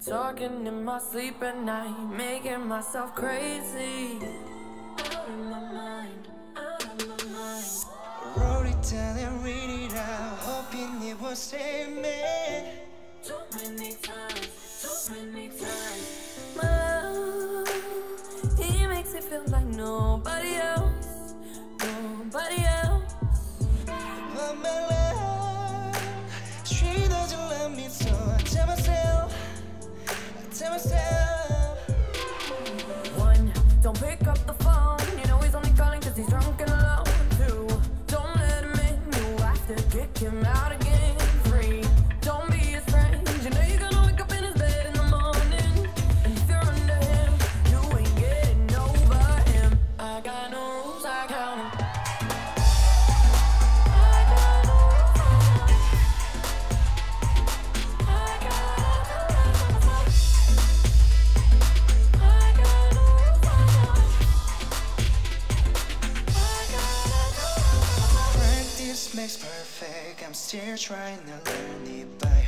Talking in my sleep at night, making myself crazy. Out of my mind, out of my mind. Wrote it down and read it out, hoping it will save me. Too many times. My love, he makes it feel like nobody else. But my love, she doesn't love me, so I tell myself. One, don't pick up the phone. You know he's only calling cause he's drunk and alone. Two, don't let him in. You have to kick him out again. Three, don't be his friend. You know you're gonna wake up in his bed in the morning. And if you're under him, you ain't getting over him. I got no rules, I count him. Makes perfect, I'm still trying to learn it by